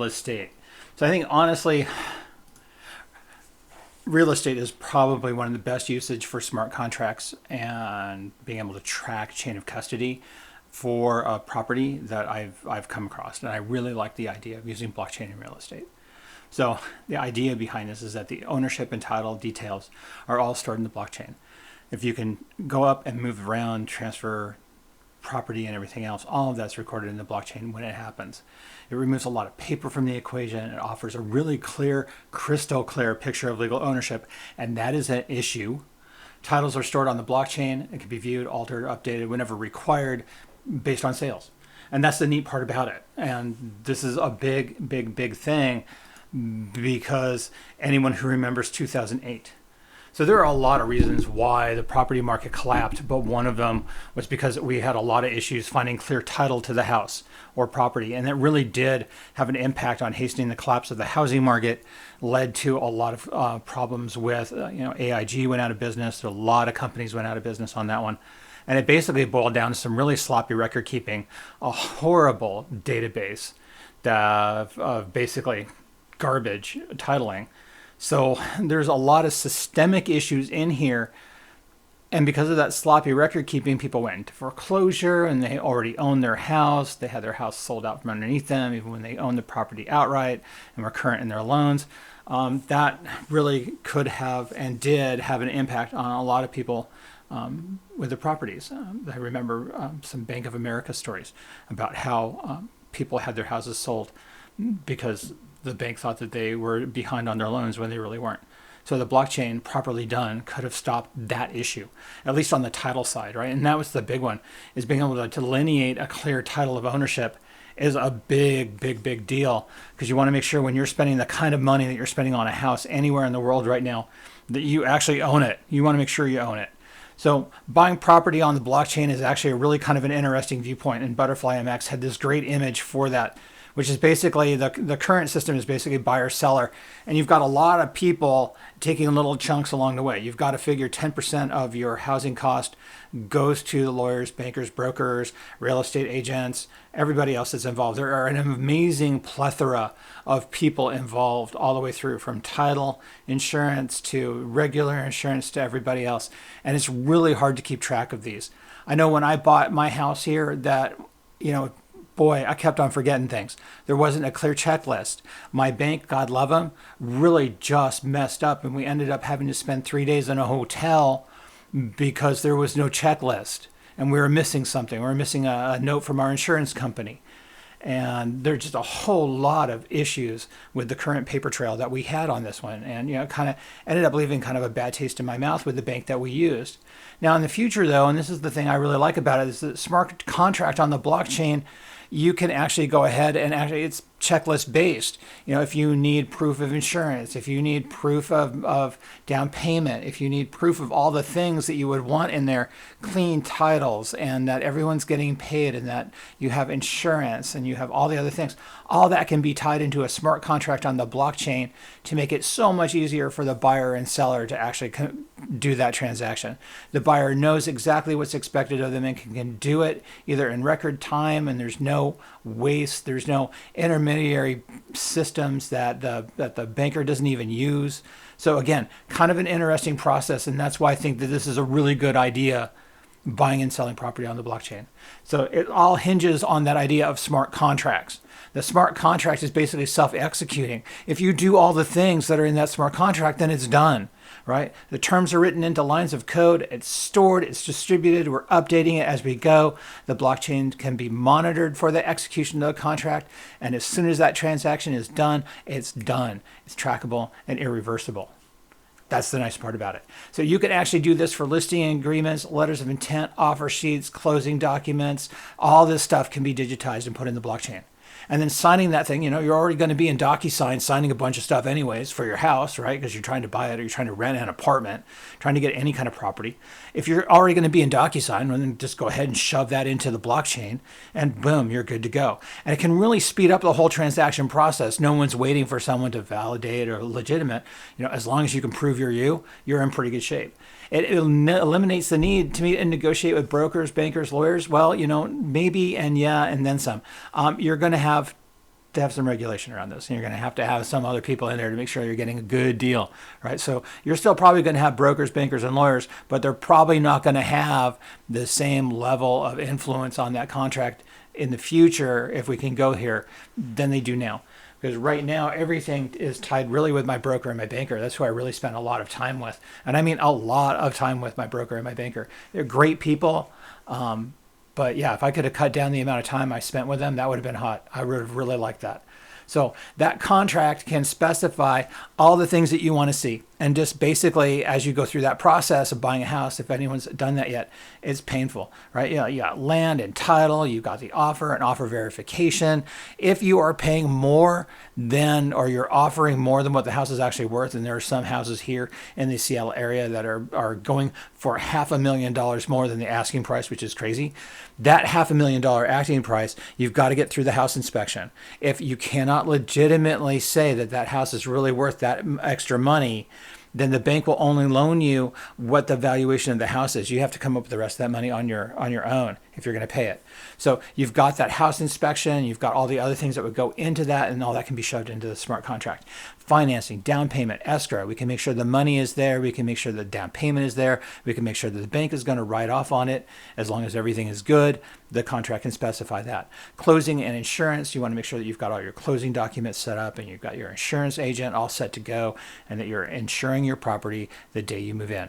estate. So I think honestly, real estate is probably one of the best usage for smart contracts and being able to track chain of custody for a property that I've come across. And I really like the idea of using blockchain in real estate. So the idea behind this is that the ownership and title details are all stored in the blockchain. If you can go up and move around, transfer property and everything else, all of that's recorded in the blockchain when it happens. It removes a lot of paper from the equation. It offers a really clear, crystal clear picture of legal ownership, and that is an issue. Titles are stored on the blockchain. It can be viewed, altered, updated whenever required based on sales. And that's the neat part about it. And this is a big thing because anyone who remembers 2008. So there are a lot of reasons why the property market collapsed, but one of them was because we had a lot of issues finding clear title to the house or property. And that really did have an impact on hastening the collapse of the housing market, led to a lot of problems with, AIG went out of business. A lot of companies went out of business on that one. And it basically boiled down to some really sloppy record keeping, a horrible database of basically garbage titling. So there's a lot of systemic issues in here. And because of that sloppy record keeping, people went into foreclosure and they already owned their house. They had their house sold out from underneath them, even when they owned the property outright and were current in their loans. That really could have and did have an impact on a lot of people with the properties. I remember some Bank of America stories about how people had their houses sold because the bank thought that they were behind on their loans when they really weren't. So the blockchain, properly done, could have stopped that issue, at least on the title side, right? And that was the big one, is being able to delineate a clear title of ownership is a big deal, because you want to make sure when you're spending the kind of money that you're spending on a house anywhere in the world right now, that you actually own it. You want to make sure you own it. So buying property on the blockchain is actually a really kind of an interesting viewpoint, and Butterfly MX had this great image for that, which is basically the current system is basically buyer seller, and you've got a lot of people taking little chunks along the way. You've got to figure 10% of your housing cost goes to the lawyers, bankers, brokers, real estate agents, everybody else that's involved. There are an amazing plethora of people involved all the way through, from title, insurance, to regular insurance, to everybody else. And it's really hard to keep track of these. I know when I bought my house here that, boy, I kept on forgetting things. There wasn't a clear checklist. My bank, God love them, really just messed up, and we ended up having to spend 3 days in a hotel because there was no checklist, and we were missing something. We were missing a note from our insurance company. And there's just a whole lot of issues with the current paper trail that we had on this one. And, kind of ended up leaving kind of a bad taste in my mouth with the bank that we used. Now, in the future, though, and this is the thing I really like about it, is the smart contract on the blockchain, you can actually go ahead and it's checklist based. If you need proof of insurance, if you need proof of down payment, if you need proof of all the things that you would want in there, clean titles, and that everyone's getting paid, and that you have insurance, and you have all the other things, all that can be tied into a smart contract on the blockchain to make it so much easier for the buyer and seller to actually do that transaction. The buyer knows exactly what's expected of them and can do it either in record time, and there's no waste, there's no intermediary systems that the banker doesn't even use. So again, kind of an interesting process, and that's why I think that this is a really good idea, buying and selling property on the blockchain. So it all hinges on that idea of smart contracts. The smart contract is basically self-executing. If you do all the things that are in that smart contract, then it's done, right? The terms are written into lines of code. It's stored, it's distributed. We're updating it as we go. The blockchain can be monitored for the execution of the contract. And as soon as that transaction is done, it's done. It's trackable and irreversible. That's the nice part about it. So you can actually do this for listing agreements, letters of intent, offer sheets, closing documents. All this stuff can be digitized and put in the blockchain. And then signing that thing, you're already going to be in DocuSign signing a bunch of stuff anyways for your house, right? Because you're trying to buy it, or you're trying to rent an apartment, trying to get any kind of property. If you're already going to be in DocuSign, then just go ahead and shove that into the blockchain, and boom, you're good to go. And it can really speed up the whole transaction process. No one's waiting for someone to validate or legitimate. As long as you can prove you're in pretty good shape. It eliminates the need to meet and negotiate with brokers, bankers, lawyers. Well, maybe, and yeah, and then some. You're going to have to have some regulation around this. And you're going to have some other people in there to make sure you're getting a good deal, right? So you're still probably going to have brokers, bankers, and lawyers, but they're probably not going to have the same level of influence on that contract in the future, if we can go here, than they do now. Because right now, everything is tied really with my broker and my banker. That's who I really spend a lot of time with. And I mean a lot of time with my broker and my banker. They're great people. But yeah, if I could have cut down the amount of time I spent with them, that would have been hot. I would have really liked that. So that contract can specify all the things that you want to see. And just basically, as you go through that process of buying a house, if anyone's done that yet, it's painful, right? You got land and title, you got the offer and offer verification. If you are paying more than, or you're offering more than what the house is actually worth, and there are some houses here in the Seattle area that are going for $500,000 more than the asking price, which is crazy. That $500,000 asking price, you've got to get through the house inspection. If you cannot legitimately say that that house is really worth that extra money, then the bank will only loan you what the valuation of the house is. You have to come up with the rest of that money on your own if you're going to pay it. So you've got that house inspection, you've got all the other things that would go into that, and all that can be shoved into the smart contract. Financing, down payment, escrow. We can make sure the money is there. We can make sure the down payment is there. We can make sure that the bank is going to write off on it. As long as everything is good, the contract can specify that. Closing and insurance, you want to make sure that you've got all your closing documents set up and you've got your insurance agent all set to go, and that you're insuring your property the day you move in.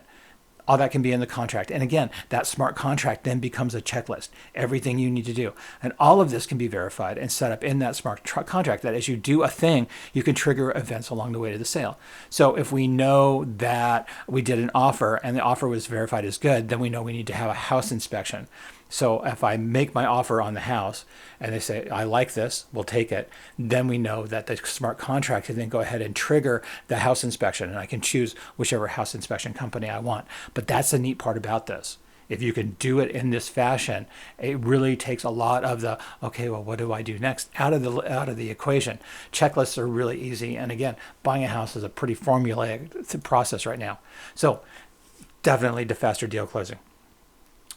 All that can be in the contract. And again, that smart contract then becomes a checklist, everything you need to do. And all of this can be verified and set up in that smart contract, that as you do a thing, you can trigger events along the way to the sale. So if we know that we did an offer and the offer was verified as good, then we know we need to have a house inspection. So if I make my offer on the house and they say, I like this, we'll take it, then we know that the smart contract can then go ahead and trigger the house inspection, and I can choose whichever house inspection company I want. But that's the neat part about this. If you can do it in this fashion, it really takes a lot of the, okay, well, what do I do next, out of the equation. Checklists are really easy. And again, buying a house is a pretty formulaic process right now. So definitely the faster deal closing.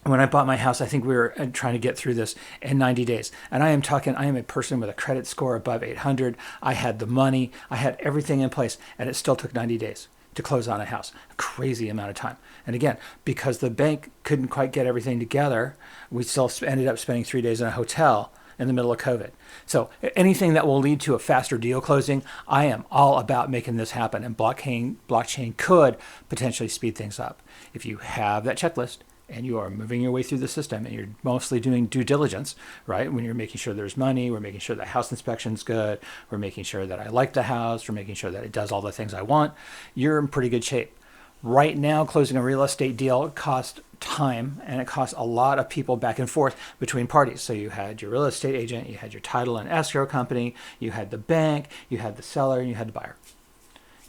When I bought my house, I think we were trying to get through this in 90 days. And I am a person with a credit score above 800. I had the money. I had everything in place. And it still took 90 days to close on a house. A crazy amount of time. And again, because the bank couldn't quite get everything together, we still ended up spending 3 days in a hotel in the middle of COVID. So anything that will lead to a faster deal closing, I am all about making this happen. And blockchain could potentially speed things up. If you have that checklist, and you are moving your way through the system, and you're mostly doing due diligence, right? When you're making sure there's money, we're making sure the house inspection's good, we're making sure that I like the house, we're making sure that it does all the things I want, you're in pretty good shape. Right now, closing a real estate deal costs time, and it costs a lot of people back and forth between parties. So you had your real estate agent, you had your title and escrow company, you had the bank, you had the seller, and you had the buyer.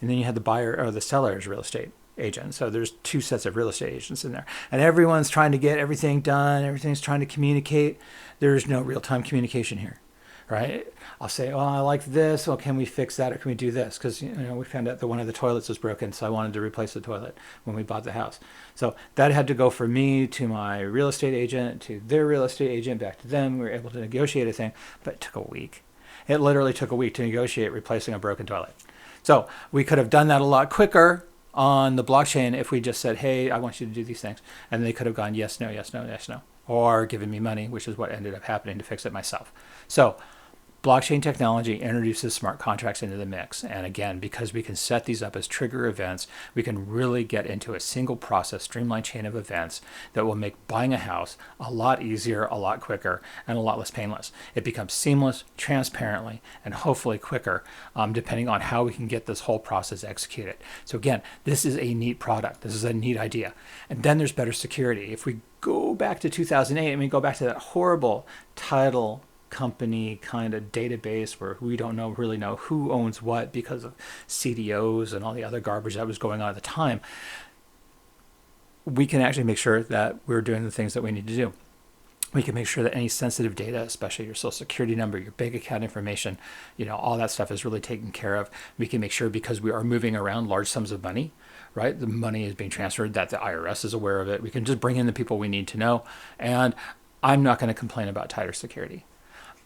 And then you had the buyer or the seller's real estate agent. So there's two sets of real estate agents in there, and everyone's trying to get everything done. Everything's trying to communicate. There's no real-time communication here, right? I'll say, oh, I like this. Well, can we fix that, or can we do this? Because we found out that one of the toilets was broken, so I wanted to replace the toilet when we bought the house. So that had to go from me to my real estate agent to their real estate agent, back to them. We were able to negotiate a thing, but it took a week. It literally took a week to negotiate replacing a broken toilet. So we could have done that a lot quicker on the blockchain if we just said, hey, I want you to do these things. And they could have gone yes, no, yes, no, yes, no. Or given me money, which is what ended up happening to fix it myself. So blockchain technology introduces smart contracts into the mix. And again, because we can set these up as trigger events, we can really get into a single process, streamlined chain of events that will make buying a house a lot easier, a lot quicker, and a lot less painless. It becomes seamless, transparently, and hopefully quicker, depending on how we can get this whole process executed. So again, this is a neat product. This is a neat idea. And then there's better security. If we go back to 2008 and we go back to that horrible title company kind of database where we don't really know who owns what because of CDOs and all the other garbage that was going on at the time, we can actually make sure that we're doing the things that we need to do. We can make sure that any sensitive data, especially your social security number, your bank account information, all that stuff is really taken care of. We can make sure, because we are moving around large sums of money, right? The money is being transferred, that the IRS is aware of it. We can just bring in the people we need to know. And I'm not going to complain about tighter security.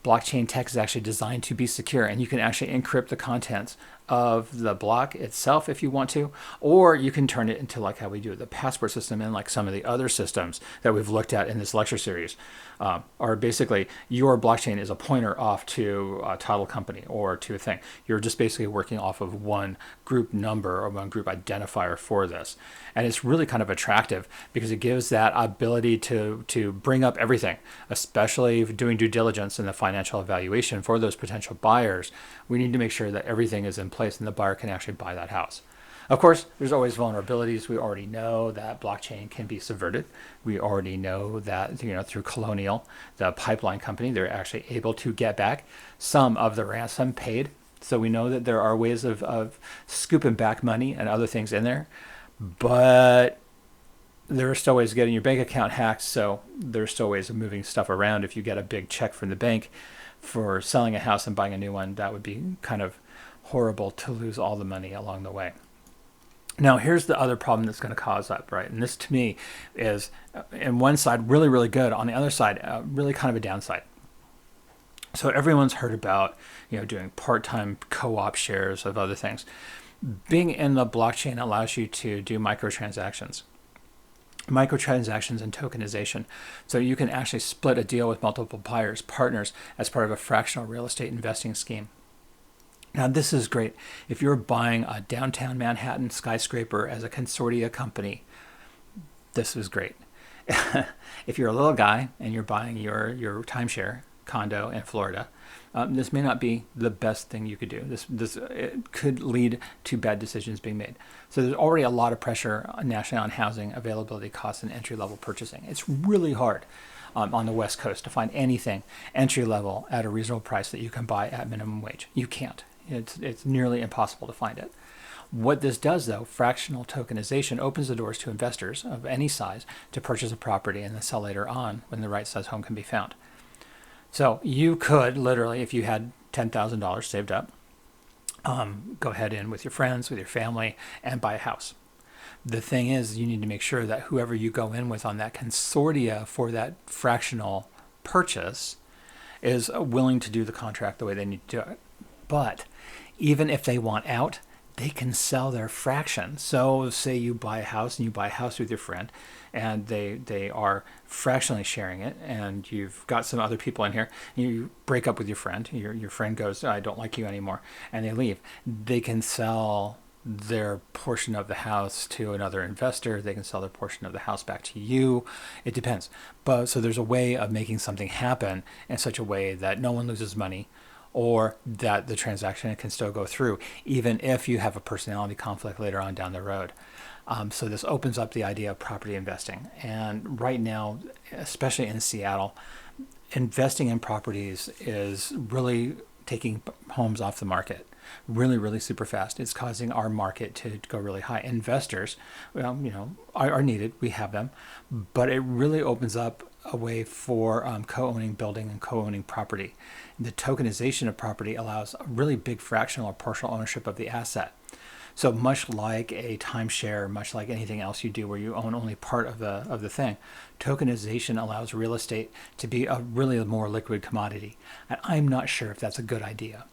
blockchain tech is actually designed to be secure, and you can actually encrypt the contents of the block itself if you want to, or you can turn it into like how we do the passport system and like some of the other systems that we've looked at in this lecture series. Are basically your blockchain is a pointer off to a title company or to a thing. You're just basically working off of one group number or one group identifier for this. And it's really kind of attractive because it gives that ability to bring up everything, especially doing due diligence and the financial evaluation for those potential buyers. We need to make sure that everything is in place and the buyer can actually buy that house. Of course, there's always vulnerabilities. We already know that blockchain can be subverted. We already know that, through Colonial, the pipeline company, they're actually able to get back some of the ransom paid. So we know that there are ways of scooping back money and other things in there. But there are still ways of getting your bank account hacked. So there's still ways of moving stuff around. If you get a big check from the bank for selling a house and buying a new one, that would be kind of horrible to lose all the money along the way. Now, here's the other problem that's going to cause that, right? And this, to me, is, in one side, really, really good. On the other side, really kind of a downside. So everyone's heard about, doing part-time co-op shares of other things. Being in the blockchain allows you to do microtransactions and tokenization. So you can actually split a deal with multiple buyers, partners, as part of a fractional real estate investing scheme. Now, this is great. If you're buying a downtown Manhattan skyscraper as a consortia company, this is great. If you're a little guy and you're buying your timeshare condo in Florida, this may not be the best thing you could do. It could lead to bad decisions being made. So there's already a lot of pressure nationally on housing availability costs and entry-level purchasing. It's really hard on the West Coast to find anything entry-level at a reasonable price that you can buy at minimum wage. You can't. It's nearly impossible to find it. What this does, though, fractional tokenization opens the doors to investors of any size to purchase a property and then sell later on when the right size home can be found. So you could literally, if you had $10,000 saved up, go ahead in with your friends, with your family, and buy a house. The thing is, you need to make sure that whoever you go in with on that consortia for that fractional purchase is willing to do the contract the way they need to do it. But even if they want out, they can sell their fraction. So say you buy a house and you buy a house with your friend and they are fractionally sharing it, and you've got some other people in here, you break up with your friend, your friend goes, I don't like you anymore, and they leave. They can sell their portion of the house to another investor. They can sell their portion of the house back to you. It depends. But so there's a way of making something happen in such a way that no one loses money, or that the transaction can still go through, even if you have a personality conflict later on down the road. So this opens up the idea of property investing. And right now, especially in Seattle, investing in properties is really taking homes off the market really, really super fast. It's causing our market to go really high. Investors, are needed. We have them. But it really opens up a way for co-owning building and co-owning property. The tokenization of property allows a really big fractional or partial ownership of the asset. So much like a timeshare, much like anything else you do where you own only part of the thing, tokenization allows real estate to be a really more liquid commodity. And I'm not sure if that's a good idea.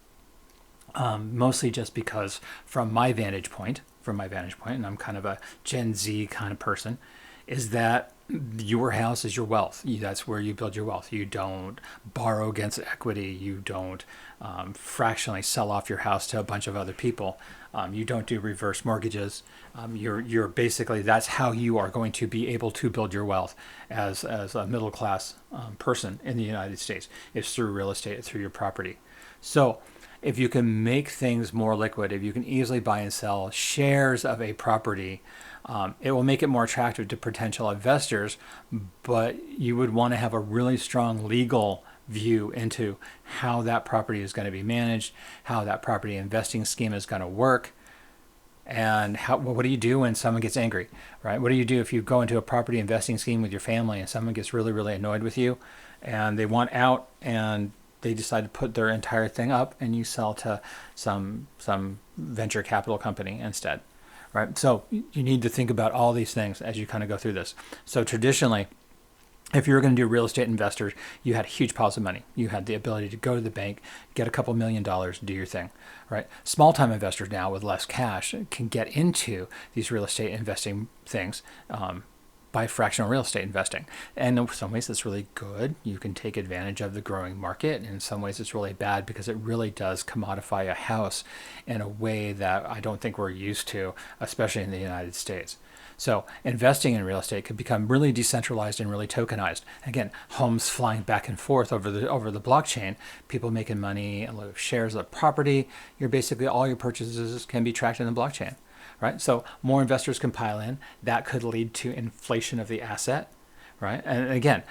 Mostly just because from my vantage point, and I'm kind of a Gen Z kind of person, is that your house is your wealth. That's where you build your wealth. You don't borrow against equity. You don't fractionally sell off your house to a bunch of other people. You don't do reverse mortgages. You're basically, that's how you are going to be able to build your wealth as a middle class person in the United States, is through real estate, through your property. So if you can make things more liquid, if you can easily buy and sell shares of a property, it will make it more attractive to potential investors, but you would want to have a really strong legal view into how that property is going to be managed, how that property investing scheme is going to work, and what do you do when someone gets angry, right? What do you do if you go into a property investing scheme with your family and someone gets really, really annoyed with you and they want out and they decide to put their entire thing up and you sell to some venture capital company instead, right? So you need to think about all these things as you kind of go through this. So traditionally, If you were going to do real estate investors, you had huge piles of money. You had the ability to go to the bank, get a couple $1 million, do your thing, right? Small time investors now with less cash can get into these real estate investing things by fractional real estate investing. And in some ways, it's really good. You can take advantage of the growing market. And in some ways, it's really bad because it really does commodify a house in a way that I don't think we're used to, especially in the United States. So investing in real estate could become really decentralized and really tokenized. Again, homes flying back and forth over the blockchain, people making money, a lot of shares of property. You're basically all your purchases can be tracked in the blockchain, right? So more investors can pile in. That could lead to inflation of the asset, right? And again,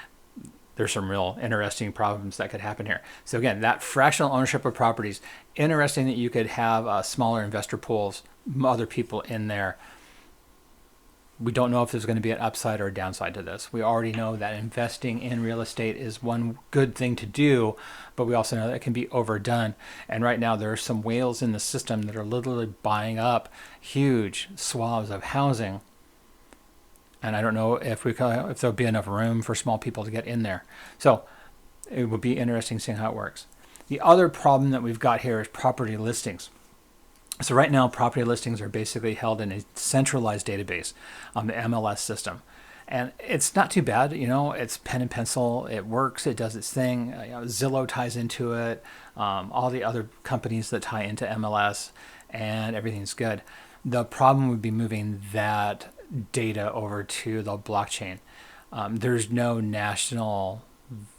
there's some real interesting problems that could happen here. So again, that fractional ownership of properties, interesting that you could have smaller investor pools, other people in there. We don't know if there's going to be an upside or a downside to this. We already know that investing in real estate is one good thing to do, but we also know that it can be overdone. And right now there are some whales in the system that are literally buying up huge swaths of housing. And I don't know if there'll be enough room for small people to get in there. So it would be interesting seeing how it works. The other problem that we've got here is property listings. So right now, property listings are basically held in a centralized database on the MLS system. And it's not too bad, it's pen and pencil, it works, it does its thing. Zillow ties into it, all the other companies that tie into MLS, and everything's good. The problem would be moving that data over to the blockchain. There's no national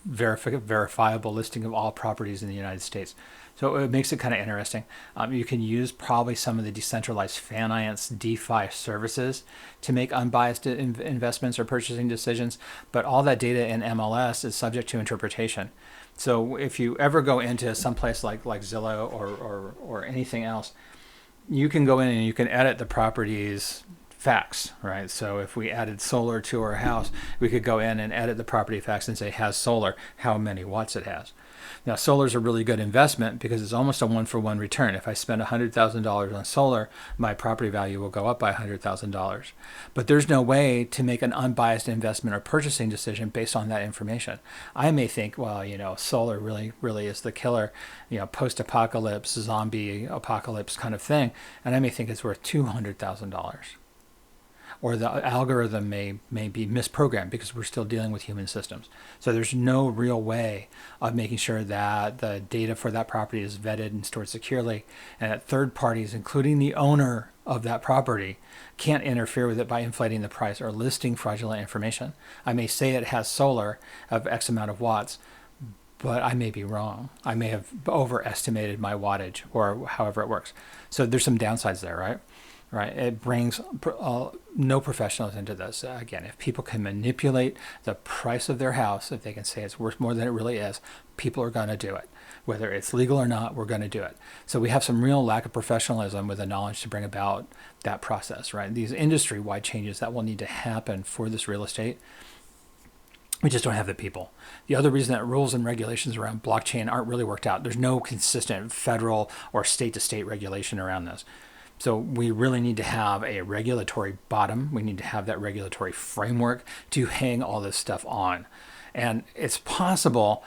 verifiable listing of all properties in the United States. So it makes it kind of interesting. You can use probably some of the decentralized finance DeFi services to make unbiased investments or purchasing decisions, but all that data in MLS is subject to interpretation. So if you ever go into some place like Zillow or anything else, you can go in and you can edit the property's facts, right? So if we added solar to our house, we could go in and edit the property facts and say, has solar, how many watts it has. Now, solar is a really good investment because it's almost a one-for-one return. If I spend $100,000 on solar, my property value will go up by $100,000. But there's no way to make an unbiased investment or purchasing decision based on that information. I may think, well, solar really is the killer, post-apocalypse, zombie apocalypse kind of thing, and I may think it's worth $200,000. Or the algorithm may be misprogrammed because we're still dealing with human systems. So there's no real way of making sure that the data for that property is vetted and stored securely, and that third parties, including the owner of that property, can't interfere with it by inflating the price or listing fraudulent information. I may say it has solar of X amount of watts, but I may be wrong. I may have overestimated my wattage or however it works. So there's some downsides there, right? Right. It brings no professionals into this. Again, if people can manipulate the price of their house, if they can say it's worth more than it really is, people are going to do it. Whether it's legal or not, we're going to do it. So we have some real lack of professionalism with the knowledge to bring about that process, right? These industry-wide changes that will need to happen for this real estate, we just don't have the people. The other reason that rules and regulations around blockchain aren't really worked out, there's no consistent federal or state-to-state regulation around this. So we really need to have a regulatory bottom. We need to have that regulatory framework to hang all this stuff on. And it's possible,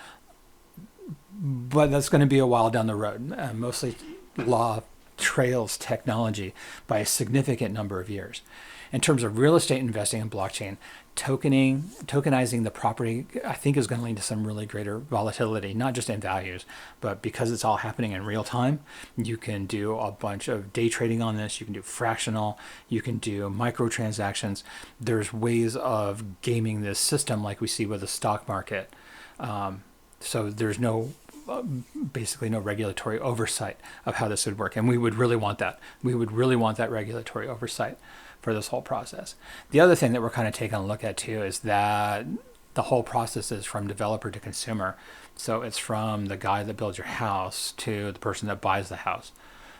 but that's going to be a while down the road. Mostly law trails technology by a significant number of years. In terms of real estate investing in blockchain, tokenizing the property, I think, is going to lead to some really greater volatility, not just in values, but because it's all happening in real time. You can do a bunch of day trading on this. You can do fractional. You can do microtransactions. There's ways of gaming this system like we see with the stock market. So there's basically no regulatory oversight of how this would work. And we would really want that. We would really want that regulatory oversight for this whole process. The other thing that we're kind of taking a look at too is that the whole process is from developer to consumer. So it's from the guy that builds your house to the person that buys the house.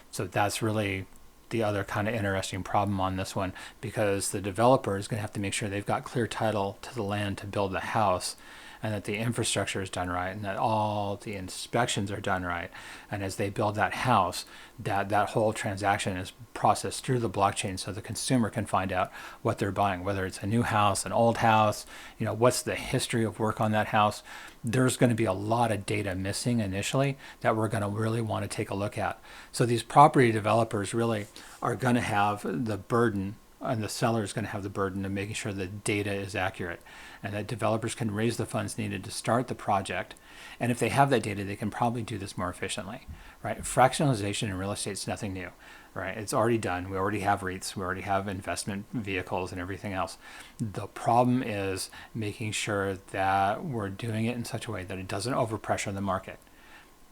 So that's really the other kind of interesting problem on this one, because the developer is going to have to make sure they've got clear title to the land to build the house. and that the infrastructure is done right, and that all the inspections are done right. And as they build that house, that whole transaction is processed through the blockchain so the consumer can find out what they're buying, whether it's a new house, an old house, what's the history of work on that house. There's going to be a lot of data missing initially that we're going to really want to take a look at. So these property developers really are going to have the burden, and the seller is going to have the burden of making sure the data is accurate and that developers can raise the funds needed to start the project. And if they have that data, they can probably do this more efficiently, right? Fractionalization in real estate is nothing new, right? It's already done. We already have REITs. We already have investment vehicles and everything else. The problem is making sure that we're doing it in such a way that it doesn't overpressure the market.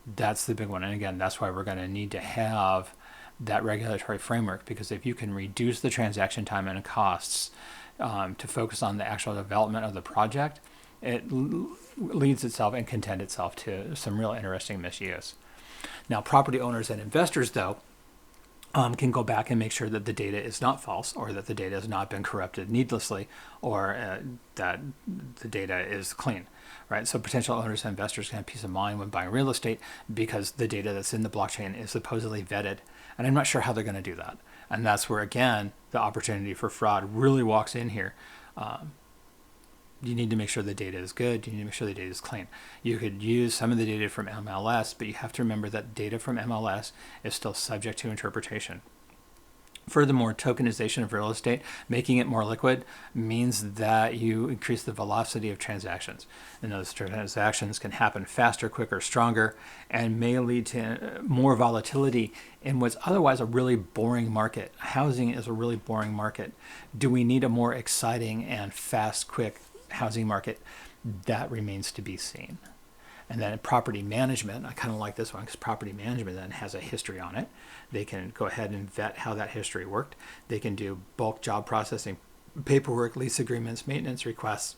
That's the big one. And again, that's why we're going to need to have that regulatory framework, because if you can reduce the transaction time and costs to focus on the actual development of the project, it leads itself and can tend itself to some real interesting misuse. Now, property owners and investors, though, can go back and make sure that the data is not false, or that the data has not been corrupted needlessly, or that the data is clean, right? So potential owners and investors can have peace of mind when buying real estate because the data that's in the blockchain is supposedly vetted. And I'm not sure how they're going to do that. And that's where, again, the opportunity for fraud really walks in here. You need to make sure the data is good. You need to make sure the data is clean. You could use some of the data from MLS, but you have to remember that data from MLS is still subject to interpretation. Furthermore, tokenization of real estate, making it more liquid, means that you increase the velocity of transactions. And those transactions can happen faster, quicker, stronger, and may lead to more volatility in what's otherwise a really boring market. Housing is a really boring market. Do we need a more exciting and fast, quick housing market? That remains to be seen. And then property management, I kind of like this one because property management then has a history on it. They can go ahead and vet how that history worked. They can do bulk job processing, paperwork, lease agreements, maintenance requests.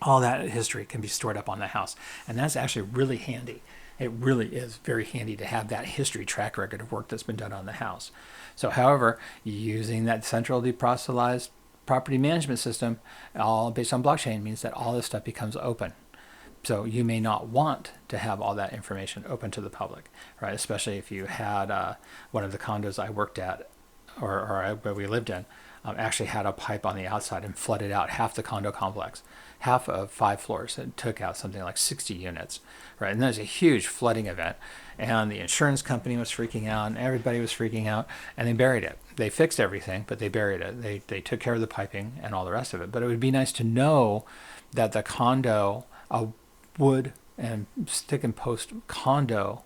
All that history can be stored up on the house. And that's actually really handy. It really is very handy to have that history track record of work that's been done on the house. So however, using that central deprocessed property management system, all based on blockchain, means that all this stuff becomes open. So you may not want to have all that information open to the public, right? Especially if you had one of the condos I worked at, or where we lived in, actually had a pipe on the outside and flooded out half the condo complex, half of 5 floors. It took out something like 60 units, right? And that was a huge flooding event. And the insurance company was freaking out, and everybody was freaking out, and they buried it. They fixed everything, but they buried it. They took care of the piping and all the rest of it. But it would be nice to know that the condo, wood and stick and post condo,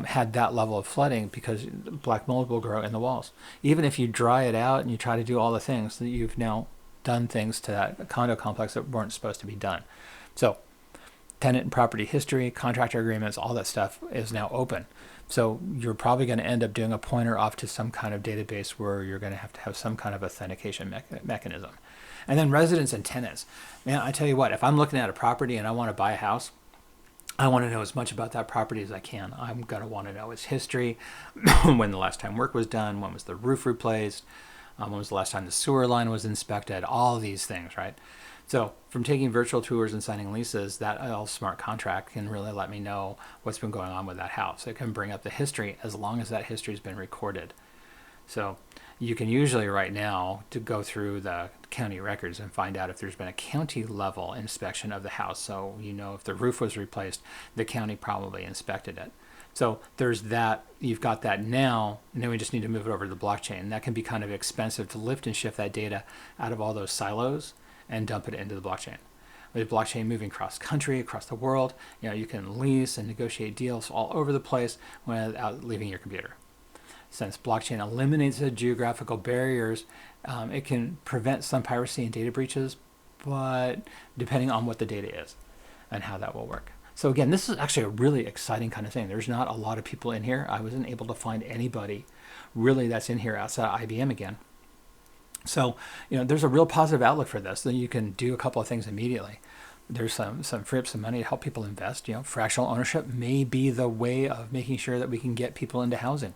had that level of flooding, because black mold will grow in the walls. Even if you dry it out and you try to do all the things, that you've now done things to that condo complex that weren't supposed to be done. So tenant and property history, contractor agreements, all that stuff is now open. So you're probably going to end up doing a pointer off to some kind of database where you're going to have some kind of authentication mechanism. And then residents and tenants. Man, I tell you what, if I'm looking at a property and I want to buy a house, I want to know as much about that property as I can. I'm going to want to know its history, when the last time work was done, when was the roof replaced, when was the last time the sewer line was inspected, all of these things, right? So from taking virtual tours and signing leases, that all smart contract can really let me know what's been going on with that house. It can bring up the history as long as that history has been recorded. So you can usually right now to go through the county records and find out if there's been a county level inspection of the house. So if the roof was replaced, the county probably inspected it. So there's that. You've got that now, and then we just need to move it over to the blockchain. That can be kind of expensive to lift and shift that data out of all those silos and dump it into the blockchain. With blockchain moving cross country, across the world, you can lease and negotiate deals all over the place without leaving your computer. Since blockchain eliminates the geographical barriers, it can prevent some piracy and data breaches, but depending on what the data is and how that will work. So again, this is actually a really exciting kind of thing. There's not a lot of people in here. I wasn't able to find anybody really that's in here outside of IBM again. So, there's a real positive outlook for this. Then you can do a couple of things immediately. There's some free up some money to help people invest. Fractional ownership may be the way of making sure that we can get people into housing.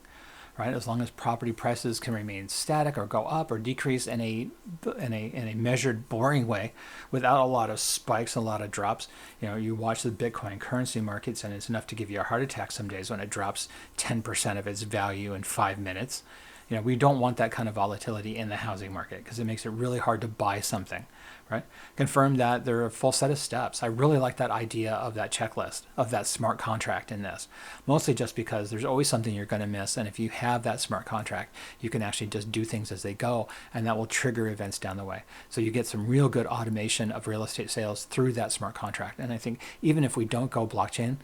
right? As long as property prices can remain static or go up or decrease in a measured, boring way, without a lot of spikes, a lot of drops. You watch the Bitcoin currency markets, and it's enough to give you a heart attack some days when it drops 10% of its value in 5 minutes. We don't want that kind of volatility in the housing market because it makes it really hard to buy something, right? Confirm that there are a full set of steps. I really like that idea of that checklist, of that smart contract in this, mostly just because there's always something you're going to miss. And if you have that smart contract, you can actually just do things as they go, and that will trigger events down the way. So you get some real good automation of real estate sales through that smart contract. And I think even if we don't go blockchain,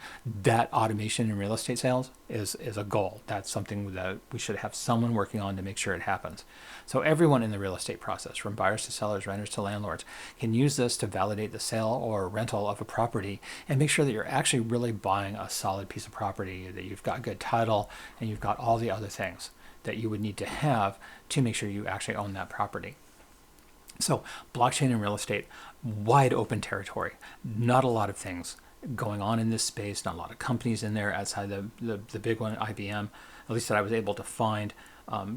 that automation in real estate sales is a goal. That's something that we should have someone working on to make sure it happens. So everyone in the real estate process, from buyers to sellers, renters to landlords, can use this to validate the sale or rental of a property and make sure that you're actually really buying a solid piece of property, that you've got good title, and you've got all the other things that you would need to have to make sure you actually own that property. So blockchain and real estate, wide open territory, not a lot of things going on in this space, not a lot of companies in there outside the big one, IBM, at least that I was able to find.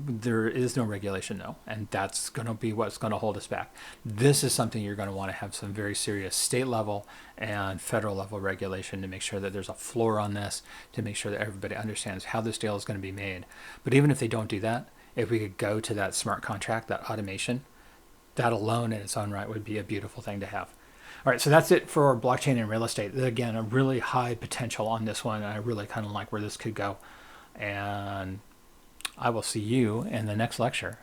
There is no regulation, though, and that's going to be what's going to hold us back. This is something you're going to want to have some very serious state level and federal level regulation to make sure that there's a floor on this, to make sure that everybody understands how this deal is going to be made. But even if they don't do that, if we could go to that smart contract, that automation, that alone in its own right would be a beautiful thing to have. All right, so that's it for blockchain and real estate. Again, a really high potential on this one, and I really kind of like where this could go. And I will see you in the next lecture.